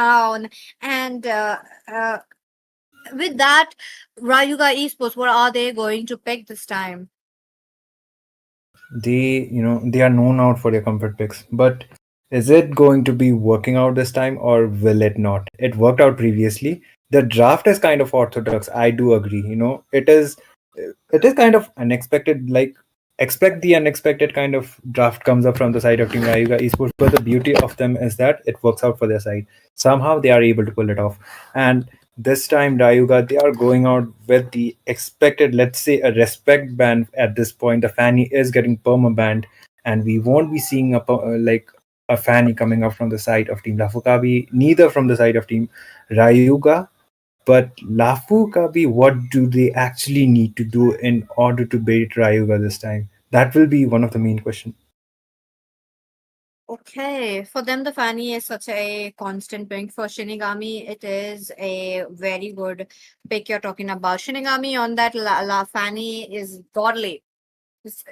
down. And with that, Rayuga Esports, what are they going to pick this time? They are known out for their comfort picks, but is it going to be working out this time or will it not? It worked out previously. The draft is kind of orthodox. I do agree. It is kind of unexpected. Like, expect the unexpected kind of draft comes up from the side of Team Rayuga Esports. But the beauty of them is that it works out for their side. Somehow they are able to pull it off. And this time, Rayuga, they are going out with the expected, let's say, a respect ban at this point. The Fanny is getting perma banned, and we won't be seeing like a Fanny coming up from the side of Team Lafu Kabi, neither from the side of Team Rayuga. But Lafu Kabi, what do they actually need to do in order to beat Rayuga this time? That will be one of the main questions. Okay, for them, the Fanny is such a constant pick. For Shinigami, it is a very good pick you're talking about. Shinigami on that La Fanny is godly. It's-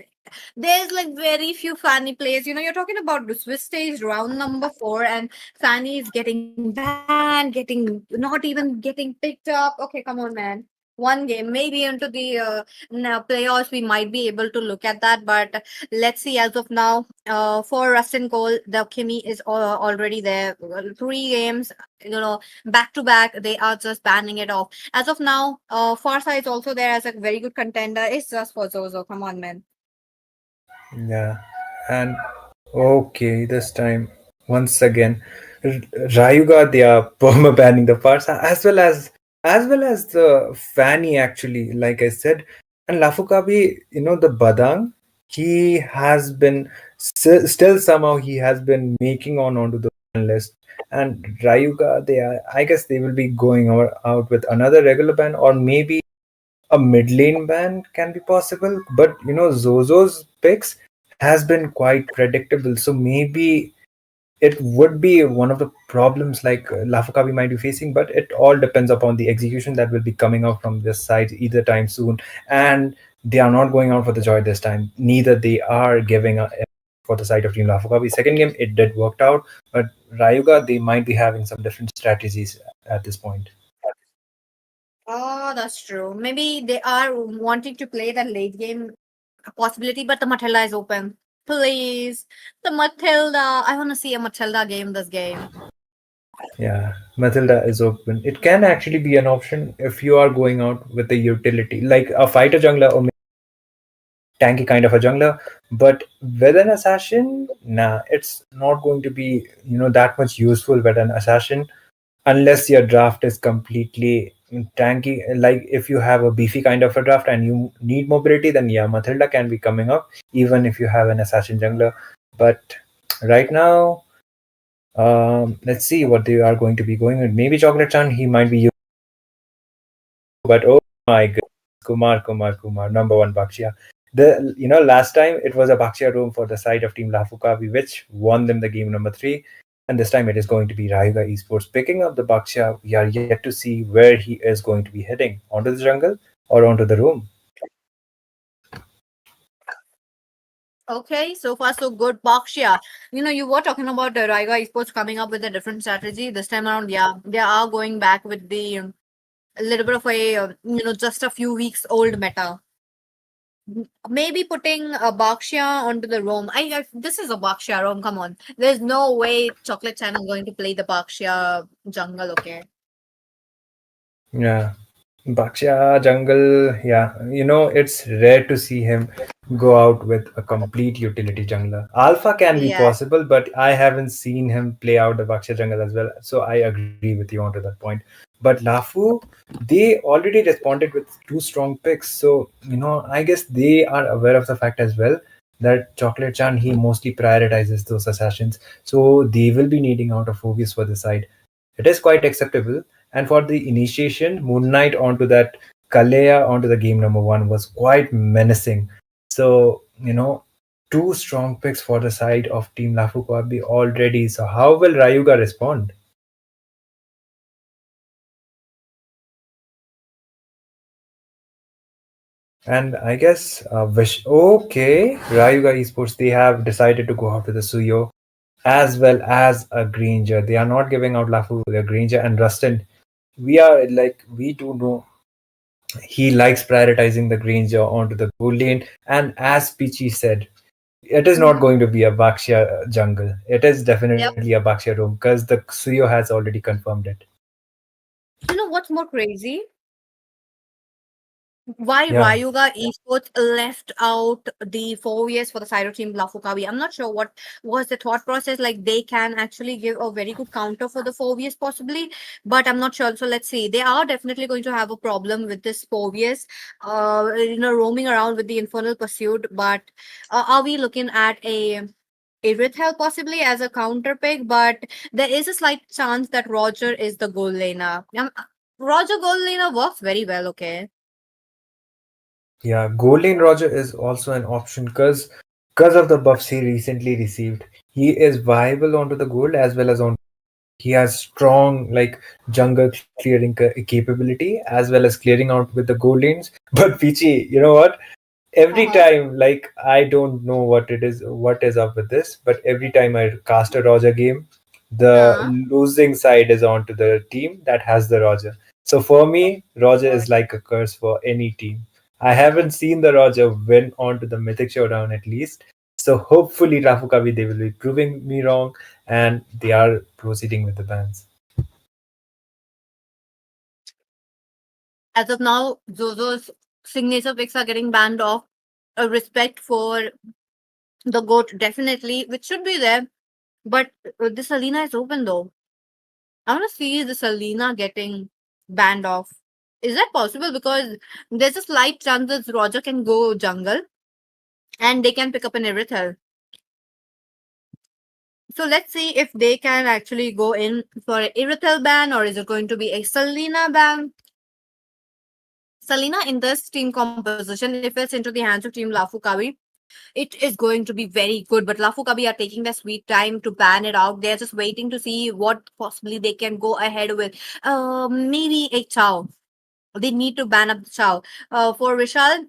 There's like very few Fanny players. You're talking about the Swiss stage round number 4, and Fanny is getting banned, getting not even getting picked up. Okay, come on, man. One game, maybe into the playoffs, we might be able to look at that. But let's see. As of now, for Rustin Cole, the Kimi is already there. 3 games, back to back. They are just banning it off. As of now, Farsa is also there as a very good contender. It's just for Zozo. Come on, man. Yeah, and okay, this time once again, Rayuga they are perma banning the parts as well as the Fanny actually, like I said, and Lafukabi, the Badang, he has been still somehow he has been making onto the ban list, and Rayuga I guess they will be going out with another regular ban or maybe a mid lane ban can be possible, but Zozo's picks has been quite predictable. So maybe it would be one of the problems like Lafakabi might be facing, but it all depends upon the execution that will be coming out from this side either time soon. And they are not going out for the joy this time. Neither they are giving up for the side of Team Lafakabi. Second game, it did worked out, but Rayuga, they might be having some different strategies at this point. Oh, that's true. Maybe they are wanting to play that late game possibility, but the Matilda is open. Please, the Matilda. I want to see a Matilda game this game. Yeah, Matilda is open. It can actually be an option if you are going out with a utility, like a fighter jungler or tanky kind of a jungler. But with an assassin, nah, it's not going to be that much useful with an assassin unless your draft is completely tanky. Like if you have a beefy kind of a draft and you need mobility, then yeah, Matilda can be coming up even if you have an assassin jungler. But right now, let's see what they are going to be going with. Maybe Chocolate Chan, he might be, but oh my goodness, Kumar, number one Bakshia. Last time it was a Bakshia room for the side of Team Lafukabi, which won them the game number 3. And this time it is going to be Rayuga Esports picking up the Bakshia. We are yet to see where he is going to be heading onto the jungle or onto the room. Okay, so far so good. Bakshia. You were talking about the Raiga Esports coming up with a different strategy. This time around, yeah, they are going back with the a little bit of a, just a few weeks old meta. Maybe putting a Bakshia onto the roam. This is a Bakshia roam. Come on, there's no way Chocolate Channel going to play the Bakshia jungle. Okay. Yeah. Bakshia jungle, yeah, it's rare to see him go out with a complete utility jungler. Alpha can be Yeah. possible, but I haven't seen him play out the Bakshia jungle as well. So I agree with you onto that point. But Lafu, they already responded with 2 strong picks. So, I guess they are aware of the fact as well that Chocolate Chan, he mostly prioritizes those assassins. So they will be needing out a focus for the side. It is quite acceptable. And for the initiation, Moon Knight onto that Kalea onto the game number 1 was quite menacing. So, 2 strong picks for the side of Team Lafu Kabi already. So, how will Rayuga respond? And I guess, okay, Rayuga Esports, they have decided to go after the Suyo. as well as a Granger. They are not giving out Lafu, the Granger and Rustin. We are like, we do know he likes prioritizing the Granger onto the gold lane. And as Pichi said, it is not Mhm. going to be a Baxia jungle. It is Yep. definitely a Baxia room because the Suyo has already confirmed it. You know what's more crazy? Why Yeah, Rayuga Esports left out the 4 years for the Cyro team Lafu Kabi. I'm not sure what was the thought process. Like they can actually give a very good counter for the 4 years possibly, but I'm not sure. So let's see. They are definitely going to have a problem with this 4 years, roaming around with the Infernal Pursuit. But are we looking at a Rithel possibly as a counter pick? But there is a slight chance that Roger is the goal laner. Roger goal laner works very well. Okay. yeah. Gold lane Roger is also an option because of the buffs he recently received. He is viable onto the gold as well as on. He has strong like jungle clearing capability as well as clearing out with the gold lanes. But Pichi, you know what? Every Uh-huh. time, like I don't know what is up with this, but every time I cast a Roger game, the Uh, losing side is onto the team that has the Roger. So for me, Roger is like a curse for any team. I haven't seen the Roger win onto the Mythic Showdown at least. So hopefully Lafu Kabi they will be proving me wrong and they are proceeding with the bans. as of now, Zozo's signature picks are getting banned off. A respect for the goat, definitely, which should be there. But the Selena is open though. I want to see the Selena getting banned off. Is that possible? Because there's a slight chance that Roger can go jungle and they can pick up an Irithel. So let's see if they can actually go in for an Irithel ban, or is it going to be a Selena ban? Selena in this team composition, if it's into the hands of Team Lafu Kabi, it is going to be very good. But Lafu Kabi are taking their sweet time to ban it out. They're just waiting to see what possibly they can go ahead with. Maybe a Chow. They need to ban up the Chow. For Vishal,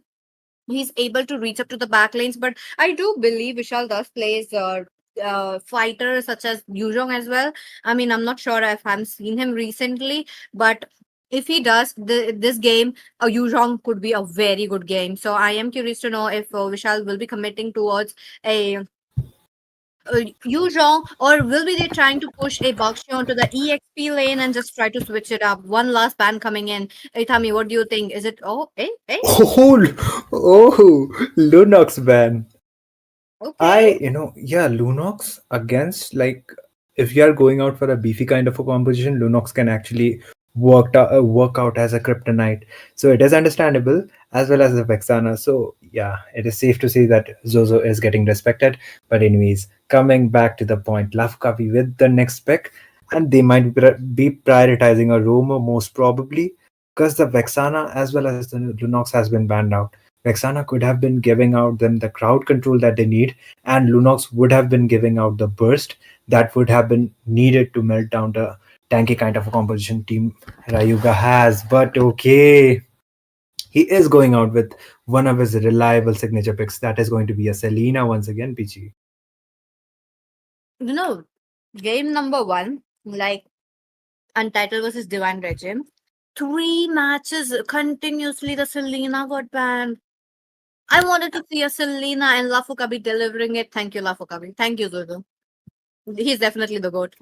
he's able to reach up to the back lanes, but I do believe Vishal does plays fighters such as Yuzhong as well. I mean, I'm not sure if I've seen him recently, but if he does, this game, Yuzhong could be a very good game. So I am curious to know if Vishal will be committing towards a Yuzhong, or will be they trying to push a Bakshi onto the EXP lane and just try to switch it up? One last ban coming in. Itami, what do you think? Is it, oh, Oh, oh, Lunox ban. okay. Yeah, Lunox against like if you are going out for a beefy kind of a composition, Lunox can actually work out as a kryptonite. So it is understandable as well as the Vexana. So yeah, it is safe to say that Zozo is getting respected. But anyways, coming back to the point, Lafkavi with the next pick, and they might be prioritizing a roamer most probably because the Vexana as well as the Lunox has been banned out. Vexana could have been giving out them the crowd control that they need, and Lunox would have been giving out the burst that would have been needed to melt down the tanky kind of a composition team Rayuga has. But okay, he is going out with one of his reliable signature picks. That is going to be a Selena once again, PG. You know, game number one, like Untitled versus Divine Regime, 3 matches continuously the Selena got banned. I wanted to see a Selena and Lafu Kabi delivering it. Thank you, Lafu Kabi. Thank you, Zozo. He's definitely the GOAT.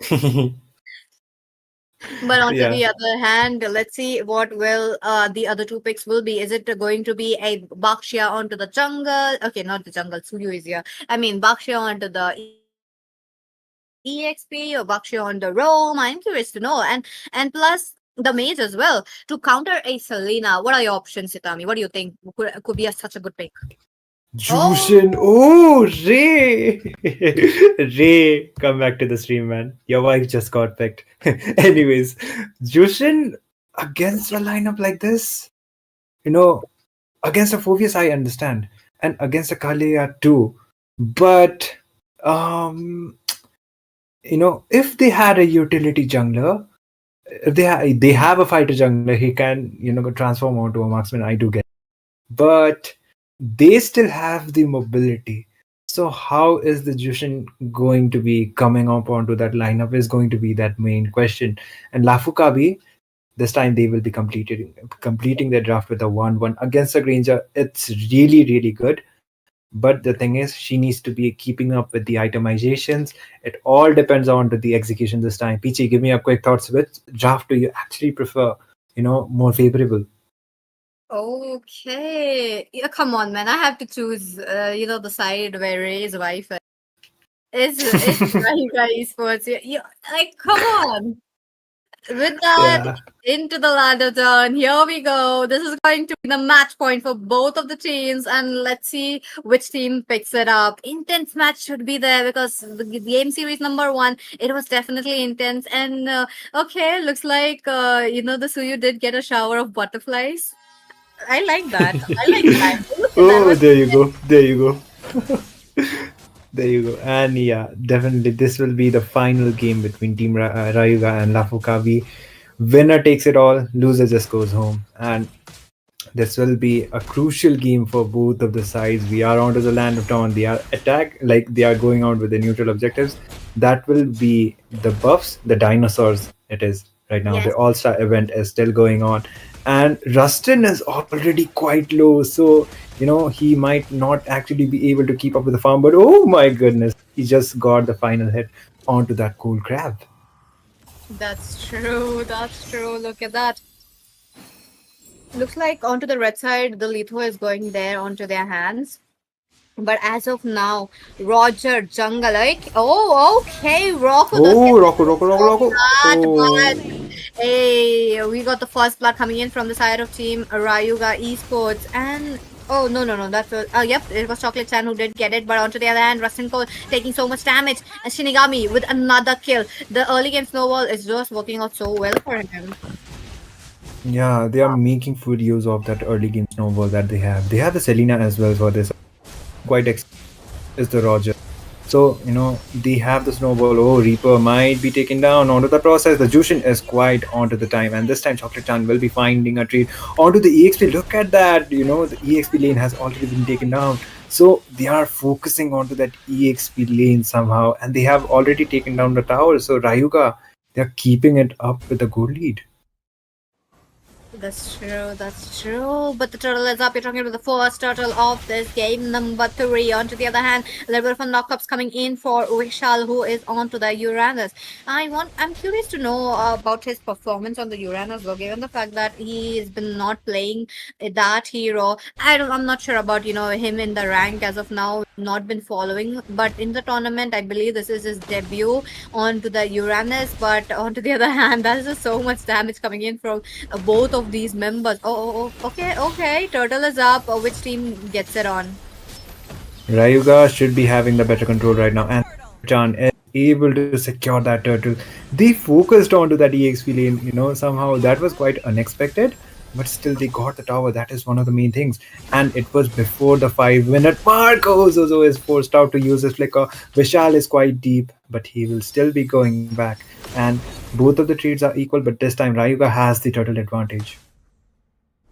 But on to Yeah. the other hand, let's see what will the other two picks will be. Is it going to be a Bakshia onto the jungle? Okay, not the jungle. Suyu is here. I mean, Bakshia onto the EXP or Bakshia on the roam. I'm curious to know. And plus the mage as well to counter a Selena. What are your options, Sitami? What do you think could be such a good pick? Jushin. Oh, Oh, Ray. Ray, come back to the stream, man. Your wife just got picked. Anyways, Jushin against a lineup like this, you know, against a Phobius, I understand, and against a Kalia too. But um, if they had a utility jungler, if they have a fighter jungler, he can transform onto a marksman. I do get, but they still have the mobility. So how is the Jushin going to be coming up onto that lineup is going to be that main question. And Lafu Kabi, this time they will be completing their draft with a 1-1 against a Granger. It's really, really good. But the thing is, she needs to be keeping up with the itemizations. It all depends on to the execution this time. Peachy, give me a quick thoughts. Which draft do you actually prefer? More favorable. Okay. Yeah, come on, man. I have to choose, the side where Ray's wife is Rayuga Esports. Like, come on. With that, Yeah. into the ladder turn. Here we go. This is going to be the match point for both of the teams, and let's see which team picks it up. Intense match should be there because the game series number one, it was definitely intense. And okay, looks like the Suyu did get a shower of butterflies. I like that. I like that. Look at that. Oh, there you go. There you go. There you go. And yeah, definitely this will be the final game between Team Rayuga and Lafu Kabi. Winner takes it all, loser just goes home. And this will be a crucial game for both of the sides. We are onto the land of Dawn. They are attack like they are going out with the neutral objectives. That will be the buffs, the dinosaurs. It is right now. The Yes. All Star event is still going on, and Rustin is already quite low. So he might not actually be able to keep up with the farm. But oh my goodness, he just got the final hit onto that cool crab. That's true. That's true. Look at that. Looks like onto the red side, the Litho is going there onto their hands. But as of now, Roger Jungle, like, oh, okay, Rocco does get Oh, Rocco, Rocco, Rocco, Rocco. that, but Oh. hey, we got the first blood coming in from the side of team Rayuga Esports, and oh no, that was yep, it was Chocolate Chan who did get it, but onto the other hand, Rustin Cole taking so much damage, and Shinigami with another kill. The early game snowball is just working out so well for him. Yeah, they are making full use of that early game snowball that they have. They have the Selena as well for this. Quite is the Roger. So, they have the snowball. Oh, Reaper might be taken down onto the process. The Jushin is quite onto the time, and this time Chocolate Chan will be finding a treat onto the EXP. Look at that. The EXP lane has already been taken down. So they are focusing onto that EXP lane somehow, and they have already taken down the tower. So Rayuga, they are keeping it up with a good lead. That's true, that's true. But the turtle is up. You're talking about the first turtle of this game, number three. On to the other hand, a little bit of a knockups coming in for Vishal, who is on to the Uranus. I'm curious to know about his performance on the Uranus, though, given the fact that he has been not playing that hero. I'm not sure about, him in the rank as of now, not been following. But in the tournament, I believe this is his debut onto the Uranus. But onto the other hand, there's just so much damage coming in from both of these members. Okay. Turtle is up. Which team gets it on? Rayuga should be having the better control right now, and Chan is able to secure that turtle. They focused onto that EXP lane, somehow that was quite unexpected, but still they got the tower. That is one of the main things. And it was before the 5 minute mark. Oh, Zozo is forced out to use his flicker. Vishal is quite deep, but he will still be going back. And both of the trades are equal, but this time Rayuga has the turtle advantage.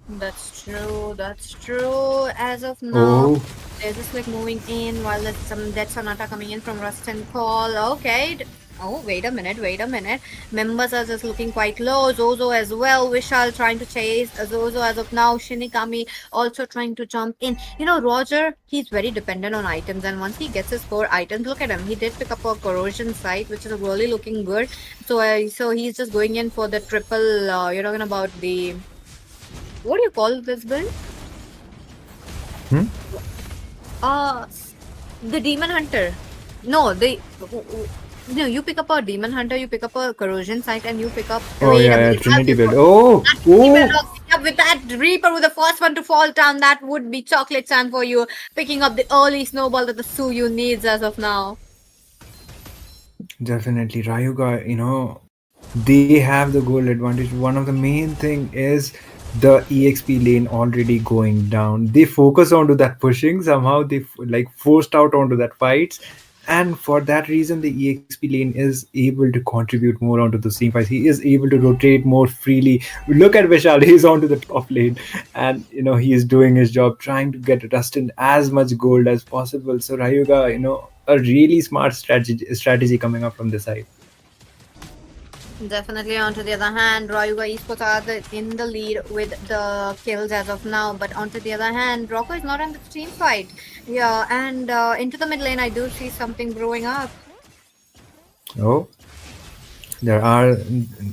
That's true. That's true. As of now, Oh, they're just like moving in while there's some dead sonata coming in from Rust and Call. Okay. Oh, wait a minute. Wait a minute. Members are just looking quite low. Zozo as well. Vishal trying to chase Zozo as of now. Shinigami also trying to jump in. Roger, he's very dependent on items, and once he gets his 4 items, look at him. He did pick up a corrosion site, which is really looking good. So he's just going in for the triple. You're talking about the, what do you call this build? hmm? Uh, the demon hunter. No, no. You pick up a demon hunter. You pick up a corrosion site, and you pick up. Oh Wait a yeah, yeah, minute. Trinity build. Oh, Even oh, with that Reaper with the first one to fall down, that would be chocolate sand for you. Picking up the early snowball that the Suyu needs as of now. definitely Rayuga. They have the goal advantage. One of the main thing is the EXP lane already going down. They focus onto that pushing somehow. They like forced out onto that fights, And for that reason, the EXP lane is able to contribute more onto the team fights. He is able to rotate more freely. Look at Vishal; he's onto the top lane, and he is doing his job, trying to get Rustin as much gold as possible. So Rayuga, a really smart strategy coming up from the side. Definitely. On to the other hand, Rayuga Esports are in the lead with the kills as of now. But onto the other hand, Rocco is not in the team fight. Yeah, and into the mid lane, I do see something brewing up. Oh, there are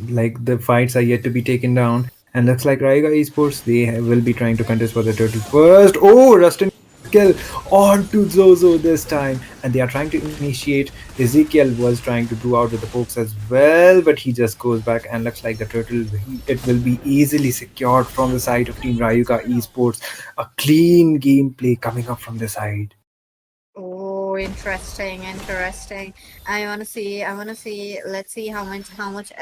like the fights are yet to be taken down, and looks like Raiga Esports will be trying to contest for the turtle first. Oh, Rustin kill on to Zozo this time, and they are trying to initiate. Ezekiel was trying to do out with the pokes as well, but he just goes back, and looks like the turtle it will be easily secured from the side of Team Rayuga Esports. A clean gameplay coming up from the side. Oh, interesting, interesting. I wanna see. Let's see how much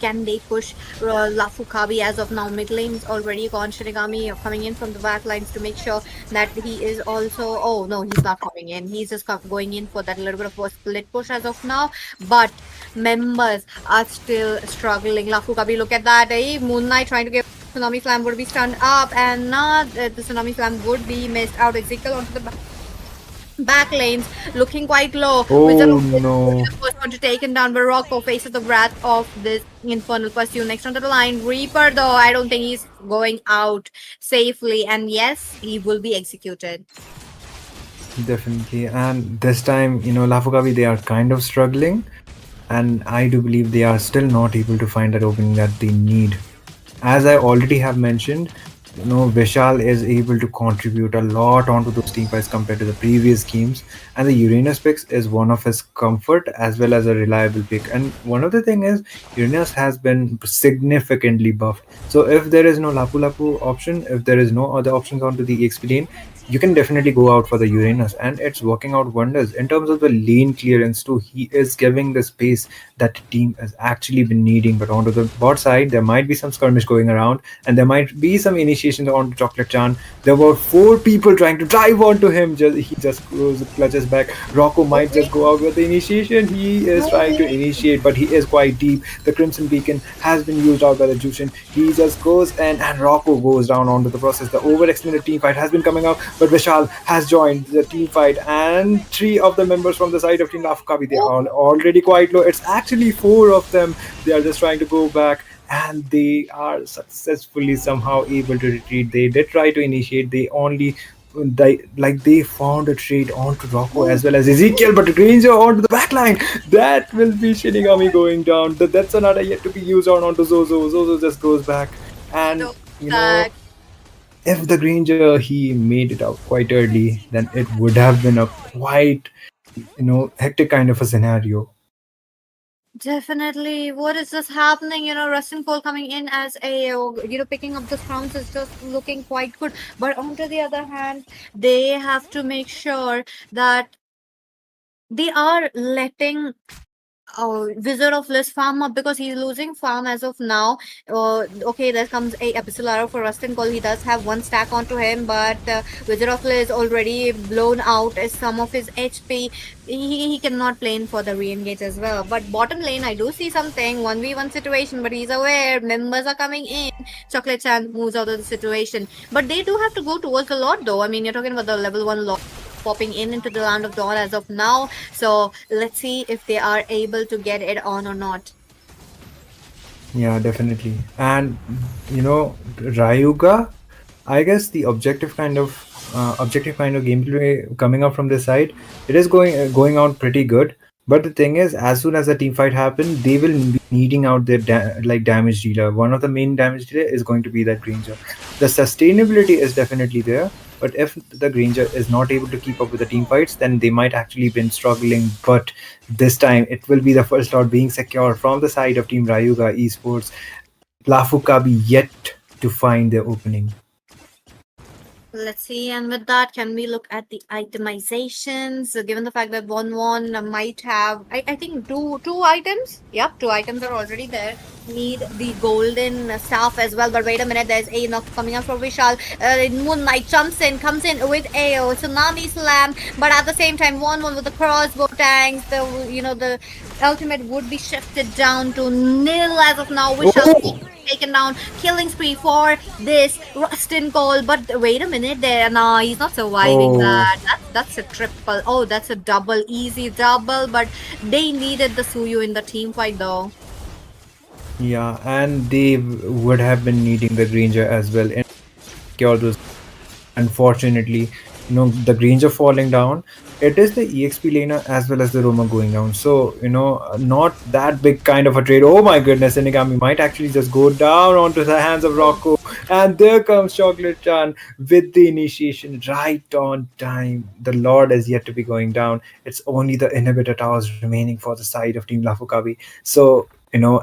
can they push Lafu Kabi as of now. Mid lane's already gone. Shinigami coming in from the back lines to make sure that he is also. Oh no, he's not coming in. He's just going in for that little bit of a split push as of now. But members are still struggling. Lafu Kabi, look at that. Moon Knight trying to get. Tsunami Slam would be stunned up, and not the Tsunami Slam would be missed out. Ezekiel onto the back lanes looking quite low. Wizard Oh of Bliss will be no. the first one to taken down, but Rocco faces the wrath of this infernal pursuit. Next onto the line, Reaper, though I don't think he's going out safely, and yes, he will be executed. Definitely. And this time, Lafugavi, they are kind of struggling. And I do believe they are still not able to find that opening that they need. As I already have mentioned, Vishal is able to contribute a lot onto those team fights compared to the previous games. And the Uranus picks is one of his comfort as well as a reliable pick. And one of the thing is, Uranus has been significantly buffed. So if there is no Lapu Lapu option, if there is no other options onto the EXP lane, you can definitely go out for the Uranus, and it's working out wonders in terms of the lane clearance too. He is giving the space that the team has actually been needing. But onto the bot side, there might be some skirmish going around, and there might be some initiation onto Chocolate Chan. There were four people trying to drive onto him. He just clutches back. Rocco might just go out with the initiation. He is trying to initiate, but he is quite deep. The Crimson Beacon has been used out by the Jushin. He just goes and Rocco goes down onto the process. The overextended team fight has been coming up, but Vishal has joined the team fight, and three of the members from the side of Team Lafu Kabi, they are already quite low. It's actually four of them. They are just trying to go back, and they are successfully somehow able to retreat. They did try to initiate. They found a trade onto Rocco as well as Ezekiel, but Granger onto the backline. That will be Shinigami going down. That's another yet to be used onto Zozo. Zozo just goes back, and if the Granger he made it out quite early, then it would have been a quite hectic kind of a scenario. Definitely. What is this happening? Rustin Cole coming in as a, picking up the crowns is just looking quite good. But on to the other hand, they have to make sure that they are letting Wizard of List farm up because he's losing farm as of now. Okay, there comes a Abyssal Arrow for Rustin Cole. He does have one stack onto him, but Wizard of List already blown out as some of his HP. He cannot play in for the re-engage as well. But bottom lane, I do see something 1v1 situation, but he's aware members are coming in. Chocolate Chan moves out of the situation, but they do have to go towards the Lord though. I mean, you're talking about the level 1 Lord popping in into the land of dawn as of now. So let's see if they are able to get it on or not. Yeah, definitely. And Rayuga, I guess the objective kind of gameplay coming up from this side, it is going out pretty good. But the thing is, as soon as the team fight happens, they will be needing out their damage dealer. One of the main damage dealer is going to be that Granger. The sustainability is definitely there, but if the Granger is not able to keep up with the team fights, then they might actually been struggling. But this time, it will be the first lot being secured from the side of Team Rayuga Esports. Lafu Kabi yet to find their opening. Let's see, and with that, can we look at the itemizations? Given the fact that one might have, I think two items. Yep, two items are already there. Need the golden staff as well. But wait a minute, there's a knock coming up from Vishal. Moon Knight jumps in, comes in with a tsunami slam. But at the same time, one with the crossbow tanks. The ultimate would be shifted down to nil as of now. Vishal Oh, taken down. Killing spree for this Rustin call. But wait a minute there. No, he's not surviving oh, that. That's a triple. Oh, that's a double. Easy double. But they needed the Suyu in the team fight though. yeah, and they would have been needing the Granger as well. And secure those. Unfortunately, the Granger falling down. It is the EXP laner as well as the Roma going down. So, not that big kind of a trade. Oh my goodness, Inigami might actually just go down onto the hands of Oh, Rocco. And there comes Chocolate Chan with the initiation right on time. The Lord is yet to be going down. It's only the inhibitor towers remaining for the side of Team Lafu Kabi. So,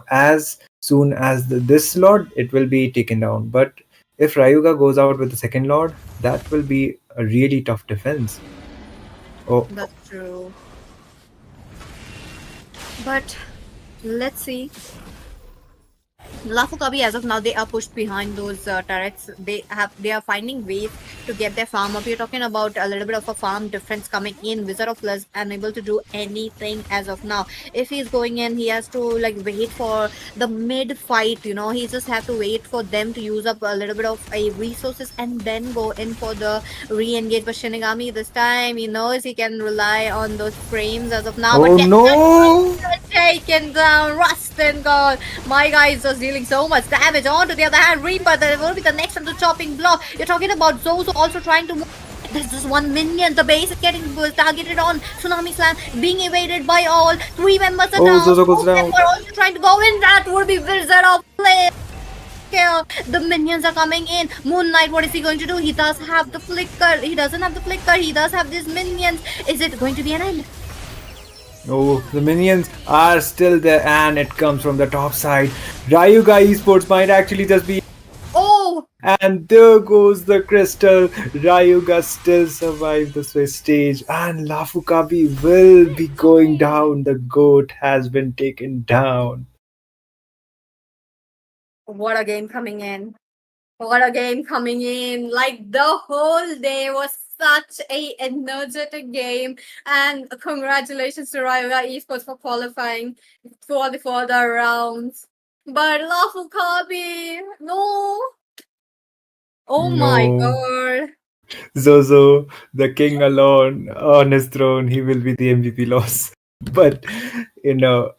as soon as this Lord, it will be taken down. But if Rayuga goes out with the second Lord, that will be a really tough defense. Oh, that's true. But let's see. Lafu Kabi, as of now, they are pushed behind those turrets. They are finding ways to get their farm up. You're talking about a little bit of a farm difference coming in. Wizard of Luz unable to do anything as of now. If he's going in, he has to like wait for the mid fight. He just have to wait for them to use up a little bit of a resources and then go in for the re-engage. But Shinigami this time, he knows he can rely on those frames as of now. But oh get no! taken down, Rustin gone. My guy is just dealing so much damage. On to the other hand, Reaper, that will be the next on the chopping block. You're talking about Zozo also trying to move. There's just one minion. The base is getting targeted on. Tsunami Slam being evaded by all. Three members are Oh, down. Zozo goes Both of them down. were also trying to go in. That would be Wizard of Play. Kill. The minions are coming in. Moon Knight, what is he going to do? He does have the flicker. He doesn't have the flicker. He does have these minions. Is it going to be an end? Oh, the minions are still there, and it comes from the top side. Rayuga Esports might actually just be. Oh, And there goes the crystal. Rayuga still survived the Swiss stage, and Lafukabi will be going down. The goat has been taken down. what a game coming in. What a game coming in. Like the whole day was such a energetic game. And congratulations to Rayuga Esports for qualifying for the further rounds. But Lafu Kabi, no. Oh my No. god. Zozo, the king alone on his throne, he will be the MVP loss. But, you know,